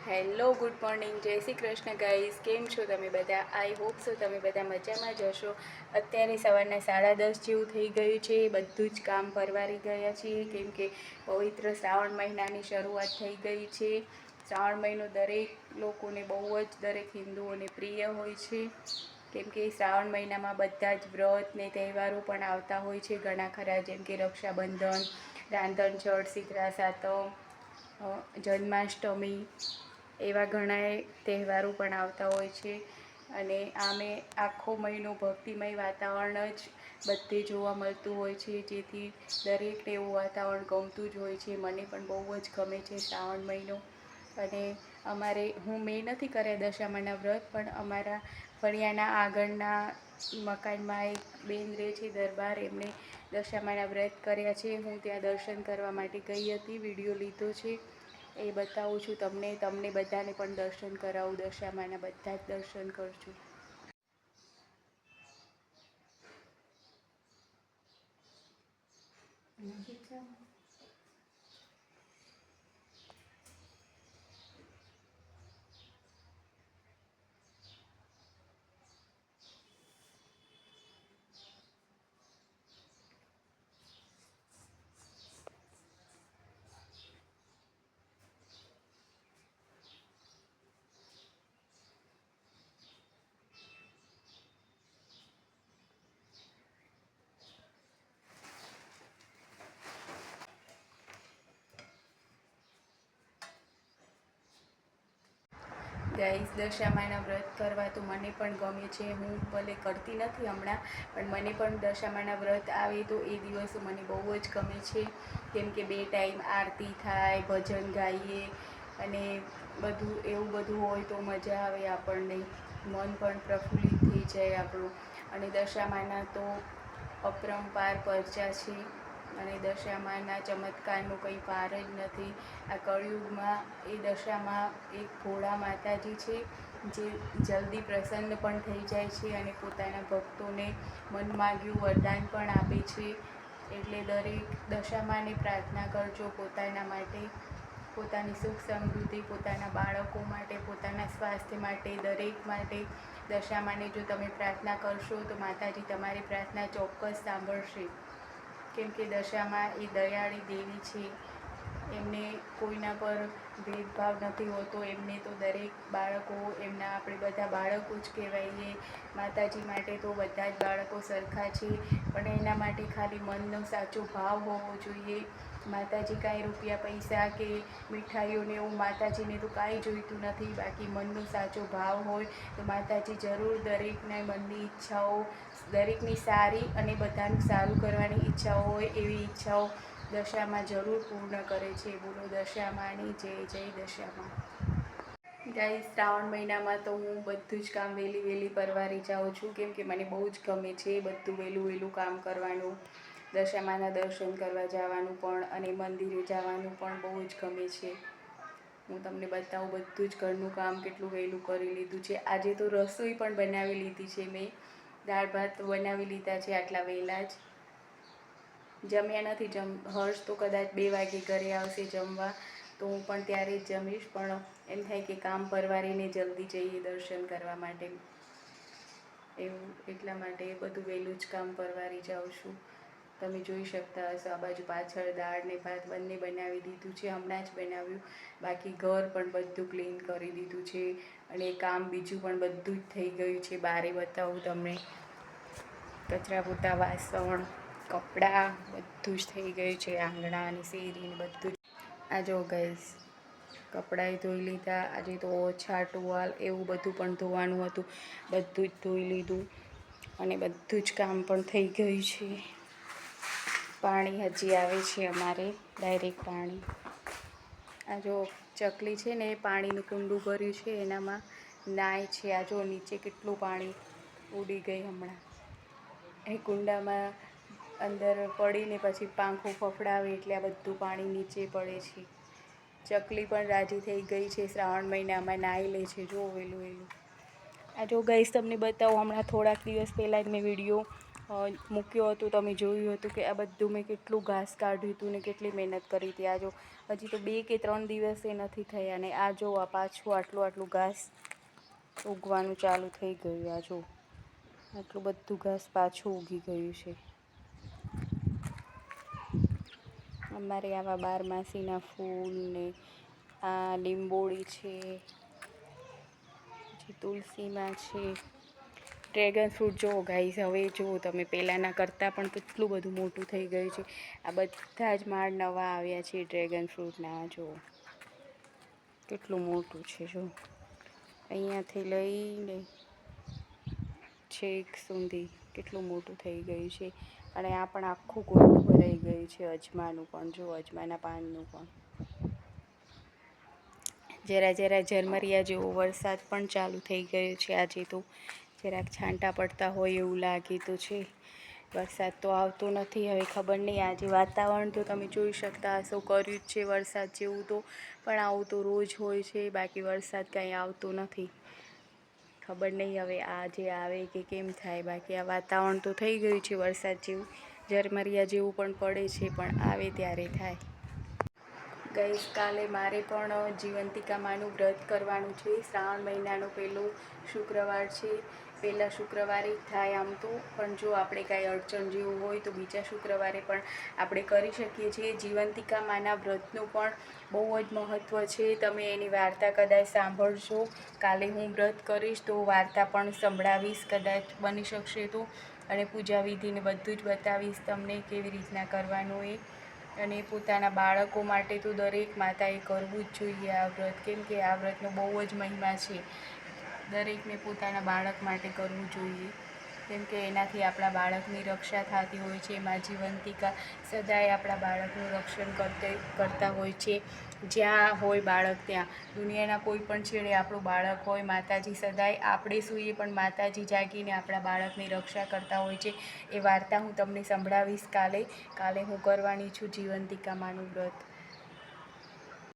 Hello good morning, જય Shri Krishna guys. કેમ છો તમે બધા? આઈ હોપ સો તમે બધા મજામાં જ હશો. અત્યારે સવારના 10:30 જેવું થઈ ગયું છે. બધું જ કામ પરવારી ગયા છીએ કેમ કે પવિત્ર શ્રાવણ મહિનાની શરૂઆત થઈ ગઈ છે. શ્રાવણ મહિનો દરેક લોકોને બહુ જ, દરેક હિન્દુઓને પ્રિય હોય છે કેમ કે શ્રાવણ મહિનામાં બધા જ વ્રત ને તહેવારો પણ આવતા હોય છે ઘણા ખરા, જેમ કે રક્ષાબંધન, રાંધણછઠ, શીતળા સાતમ, જન્માષ્ટમી, એવા ઘણા તહેવારો પણ આવતા હોય છે. અને આમે આખો મહિનો ભક્તિમય વાતાવરણ જ બધે જોવા મળતું હોય છે, જેથી દરેકને એવું વાતાવરણ ગમતું જ હોય છે. મને પણ બહુ જ ગમે છે શ્રાવણ મહિનો. અને મેં નથી કર્યા દશામાના વ્રત, પણ અમારા ફળિયાના આગળના મકાનમાં એક બેન રહે છે દરબાર, એમને દશામાના વ્રત કર્યા છે. હું ત્યાં દર્શન કરવા માટે ગઈ હતી, વિડીયો લીધો છે, એ બતાવું છું તમને બધાને પણ દર્શન કરાવું. દશામાના બધા જ દર્શન કરજો. ગાઈસ, દશામાના વ્રત કરવા તો મને પણ ગમે છે. હું ભલે કરતી નથી હમણાં, પણ મને પણ દશામાના વ્રત આવે તો એ દિવસો મને બહુ જ ગમે છે કેમ કે 2 ટાઈમ આરતી થાય, ભજન ગાઈએ અને એવું બધું હોય તો મજા આવે આપણને, મન પણ પ્રફુલ્લિત થઈ જાય આપણું. અને દશામાના તો અપરંપાર પરચા છે અને દશામાના ચમત્કારનો કંઈ પાર જ નથી. આ કળિયુગમાં એ દશામાં એક ભોળા માતાજી છે, જે જલ્દી પ્રસન્ન પણ થઈ જાય છે અને પોતાના ભક્તોને મન માગ્યું વરદાન પણ આપે છે. એટલે દરેક દશામાને પ્રાર્થના કરજો પોતાના માટે, પોતાની સુખ સમૃદ્ધિ, પોતાના બાળકો માટે, પોતાના સ્વાસ્થ્ય માટે, દરેક માટે. દશામાને જો તમે પ્રાર્થના કરશો તો માતાજી તમારી પ્રાર્થના ચોક્કસ સાંભળશે કેમ કે દશામાં એ દયાળી દેવી છે. એમને કોઈના પર ભેદભાવ નથી હોતો. એમને તો દરેક બાળકો, આપણે બધા બાળકો જ કહેવાઈએ. માતાજી માટે તો બધા જ બાળકો સરખા છે, પણ એના માટે ખાલી મનનો સાચો ભાવ હોવો જોઈએ. માતાજી કાંઈ રૂપિયા પૈસા કે મીઠાઈઓને એવું માતાજીને તો કાંઈ જોઈતું નથી. બાકી મનનો સાચો ભાવ હોય તો માતાજી જરૂર દરેકના મનની ઈચ્છાઓ, દરેકની સારી અને બધાનું સારું કરવાની ઈચ્છાઓ હોય એવી ઈચ્છાઓ દશામાં જરૂર પૂર્ણ કરે છે. બોલો દશામાની જય. જય દશામાં. ગાઈસ, શ્રાવણ મહિનામાં તો હું બધું જ કામ વહેલી પરવારી જાઉં છું કેમ કે મને બહુ જ ગમે છે બધું વહેલું કામ કરવાનું. દશામાના દર્શન કરવા જવાનું પણ અને મંદિરે જવાનું પણ બહુ જ ગમે છે. હું તમને બતાવું બધું જ ઘરનું કામ કેટલું વહેલું કરી લીધું છે. આજે તો રસોઈ પણ બનાવી લીધી છે મેં. દાળ ભાત બનાવી લીધા છે આટલા વહેલા જ. જમ્યા નથી. હર્ષ તો કદાચ 2 વાગે ઘરે આવશે જમવા, તો હું પણ ત્યારે જ જમીશ. પણ એમ થાય કે કામ પરવારીને જલ્દી જઈએ દર્શન કરવા માટે, એવું એટલા માટે બધું વહેલું જ કામ પરવારી જાઉં છું. તમે જોઈ શકતા હશો આ બાજુ પાછળ દાળ ને ભાત બંને બનાવી દીધું છે, હમણાં જ બનાવ્યું. બાકી ઘર પણ બધું ક્લીન કરી દીધું છે અને કામ બીજું પણ બધું જ થઈ ગયું છે. બારે બતાવું તમને, કચરા પોતા, વાસણ, કપડાં બધું જ થઈ ગયું છે. આંગણા અને શેરી બધું જ. આ જો ગાઈસ, કપડાંય ધોઈ લીધા. આજે તો ઓછા ટુવાલ એવું બધું પણ ધોવાનું હતું, બધું જ ધોઈ લીધું અને બધું જ કામ પણ થઈ ગયું છે. પાણી હજી આવે છે અમારે, ડાયરેક્ટ પાણી. આ જો ચકલી છે ને, એ પાણીનું કુંડું ભર્યું છે, એનામાં નાય છે. આ જો નીચે કેટલું પાણી ઉડી ગઈ હમણાં. એ કુંડામાં અંદર પડીને પછી પાંખો ફફડાવે એટલે આ બધું પાણી નીચે પડે છે. ચકલી પણ રાજી થઈ ગઈ છે, શ્રાવણ મહિનામાં નાહી લે છે. જો વહેલું. આ જો ગાઈસ તમને બતાવું, હમણાં થોડાક દિવસ પહેલાં જ મેં વિડીયો મૂક્યો હતો. તમે જોયું હતું કે આ બધું મેં કેટલું ઘાસ કાઢ્યું હતું ને કેટલી મહેનત કરી હતી. આ જો હજી તો 2 કે 3 દિવસે નથી થયા ને આ જો આ પાછું આટલું ઘાસ ઉગવાનું ચાલુ થઈ ગયું. આ જો આટલું બધું ઘાસ પાછું ઉગી ગયું છે. અમારે આવા 12 ફૂલ ને આ લીંબોળી છે, પછી તુલસીમાં છે. ડ્રેગન ફ્રૂટ જુઓ ગાઈઝ, હવે જુઓ તમે પહેલાંના કરતાં પણ કેટલું બધું મોટું થઈ ગયું છે. આ બધા જ માળ નવા આવ્યા છે ડ્રેગન ફ્રૂટના. જુઓ કેટલું મોટું છે. જો અહીંયાથી લઈને છેક સુધી કેટલું મોટું થઈ ગયું છે. અને આ પણ આખું ગોળું ભરાઈ ગયું છે. અજમાનું પણ જો, અજમાના પાનનું પણ જરા ઝરમરિયા જેવો વરસાદ પણ ચાલુ થઈ ગયો છે. આજે તો જરાક છાંટા પડતા હોય એવું લાગે તો છે. વરસાદ તો આવતો નથી. હવે ખબર નહીં, આજે વાતાવરણ તો તમે જોઈ શકતા હશો, કર્યું જ છે વરસાદ જેવું તો, પણ આવું તો રોજ હોય છે. બાકી વરસાદ કાંઈ આવતો નથી. ખબર નહીં હવે આજે આવે કે કેમ થાય. બાકી આ વાતાવરણ તો થઈ ગયું છે વરસાદ જેવું, ઝરમરિયા જેવું પણ પડે છે, પણ આવે ત્યારે થાય. ગઈસ કાલે મારે પણ જીવંતિકા માનું વ્રત કરવાનું છે. શ્રાવણ મહિનાનો પહેલો શુક્રવાર છે. પહેલા શુક્રવારે જ થાય આમ તો, પણ જો આપણે કાંઈ અડચણ જેવું હોય તો બીજા શુક્રવારે પણ આપણે કરી શકીએ છીએ. જીવંતિકા માના વ્રતનું પણ બહુ જ મહત્ત્વ છે. તમે એની વાર્તા કદાચ સાંભળશો. કાલે હું વ્રત કરીશ તો વાર્તા પણ સંભળાવીશ કદાચ બની શકશે તો, અને પૂજા વિધિને બધું જ બતાવીશ તમને કેવી રીતના કરવાનું એ. અને પોતાના બાળકો માટે તો દરેક માતાએ કરવું જ જોઈએ આ વ્રત, કેમ કે આ વ્રતનો બહુ જ મહિમા છે. દરેકને પોતાના બાળક માટે કરવું જોઈએ, કેમ કે એનાથી આપણા બાળકની રક્ષા થતી હોય છે. માં જીવંતિકા સદાય આપણા બાળકનું રક્ષણ કરતા હોય છે. જ્યાં હોય બાળક ત્યાં, દુનિયાના કોઈ પણ છેડે આપણું બાળક હોય, માતાજી સદાય આપણે સૂઈએ પણ માતાજી જાગીને આપણા બાળકની રક્ષા કરતા હોય છે. એ વાર્તા હું તમને સંભળાવીશ કાલે. કાલે હું કરવાની છું જીવંતિકા માનું વ્રત.